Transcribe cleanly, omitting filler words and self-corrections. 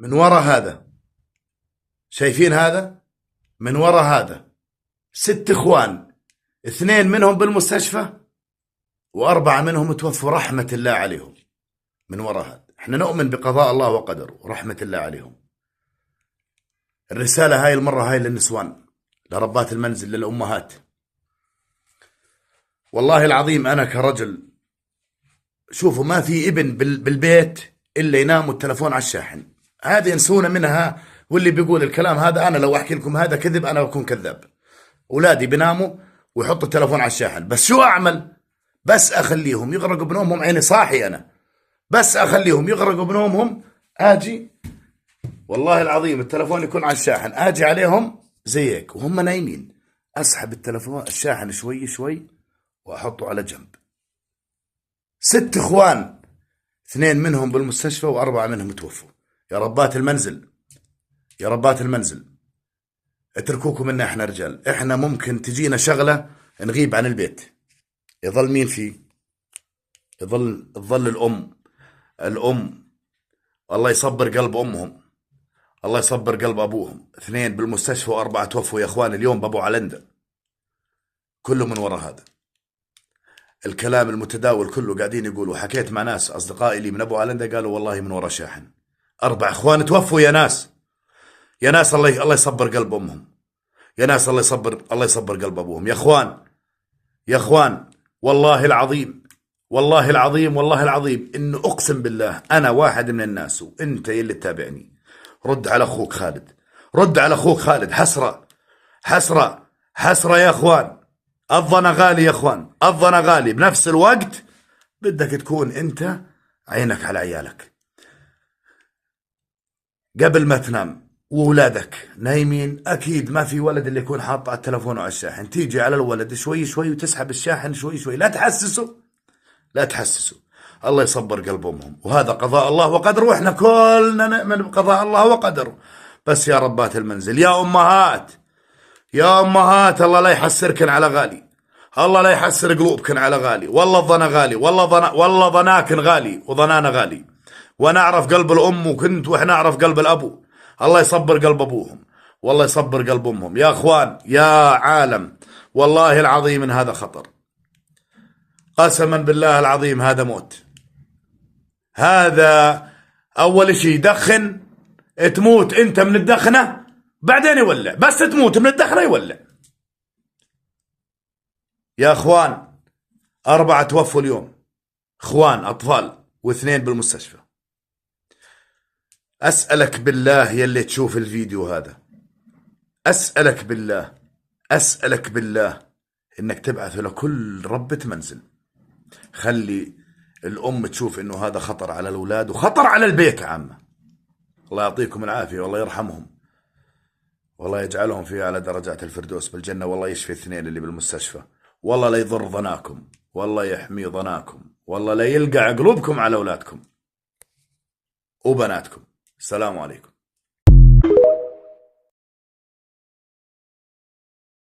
من وراء هذا، شايفين هذا؟ من وراء هذا 6 إخوان، 2 منهم بالمستشفى و4 منهم توفوا رحمة الله عليهم. من وراء هذا احنا نؤمن بقضاء الله وقدره ورحمة الله عليهم. الرسالة هاي المرة هاي للنسوان، لربات المنزل، للأمهات. والله العظيم أنا كرجل، شوفوا ما في ابن بالبيت إلا ينام والتلفون على الشاحن. هذه ينسونا منها، واللي بيقول الكلام هذا أنا لو أحكي لكم هذا كذب أنا بكون كذاب. أولادي بيناموا ويحطوا التلفون على الشاحن، بس شو أعمل؟ بس أخليهم يغرقوا بنومهم، عيني صاحي أنا، بس أخليهم يغرقوا بنومهم، أجي والله العظيم التلفون يكون على الشاحن، أجي عليهم زي هيك وهم نايمين، أسحب التلفون الشاحن شوي شوي وأحطه على جنب. 6 إخوان، 2 منهم بالمستشفى و4 منهم توفوا. يا ربات المنزل، يا ربات المنزل، اتركوكم منا احنا رجال. احنا ممكن تجينا شغلة نغيب عن البيت، يظل مين فيه؟ تظل الأم الله يصبر قلب أمهم، الله يصبر قلب أبوهم. 2 بالمستشفى و4 توفوا يا إخوان اليوم بأبو علندة. كله من وراء هذا الكلام المتداول، كله قاعدين يقولوا. حكيت مع ناس أصدقائي لي من أبو علندة قالوا والله من وراء شاحن. 4 إخوان توفوا يا ناس، يا ناس الله يصبر قلب أمهم، يا ناس الله يصبر قلب أبوهم. يا إخوان، يا إخوان، والله العظيم، والله العظيم، والله العظيم إنه أقسم بالله أنا واحد من الناس، وأنت يلي تتابعني، رد على أخوك خالد، رد على أخوك خالد. حسرة، حسرة، حسرة يا إخوان. الظنا غالي يا إخوان، الظنا غالي. بنفس الوقت بدك تكون أنت عينك على عيالك قبل ما تنام، وولادك نايمين. أكيد ما في ولد اللي يكون حاط على التلفون على الشاحن، تيجي على الولد شوي شوي وتسحب الشاحن شوي شوي. لا تحسسوا، لا تحسسوا. الله يصبر قلب أمهم، وهذا قضاء الله وقدره، وإحنا كلنا نؤمن بقضاء الله وقدره. بس يا ربات المنزل، يا أمهات، يا أمهات، الله لا يحسركن على غالي، الله لا يحسر قلوبكن على غالي. والله الظنا غالي، والله ظناكن غالي وظنانا غالي، وانا اعرف قلب الام وكنت واحنا اعرف قلب الابو. الله يصبر قلب ابوهم والله يصبر قلب امهم. يا اخوان، يا عالم، والله العظيم ان هذا خطر، قسما بالله العظيم هذا موت. هذا اول شيء دخن، تموت انت من الدخنه بعدين يولع، بس تموت من الدخنه يولع. يا اخوان 4 توفوا اليوم، اخوان اطفال، و2 بالمستشفى. أسألك بالله يلي تشوف الفيديو هذا، أسألك بالله، أسألك بالله إنك تبعث لكل ربة منزل، خلي الأم تشوف إنه هذا خطر على الأولاد وخطر على البيت عامة. الله يعطيكم العافية والله يرحمهم، والله يجعلهم في أعلى درجات الفردوس بالجنة، والله يشفي 2 اللي بالمستشفى، والله لا يضر ظناكم، والله يحمي ظناكم، والله لا يلقى قلوبكم على أولادكم وبناتكم. السلام عليكم.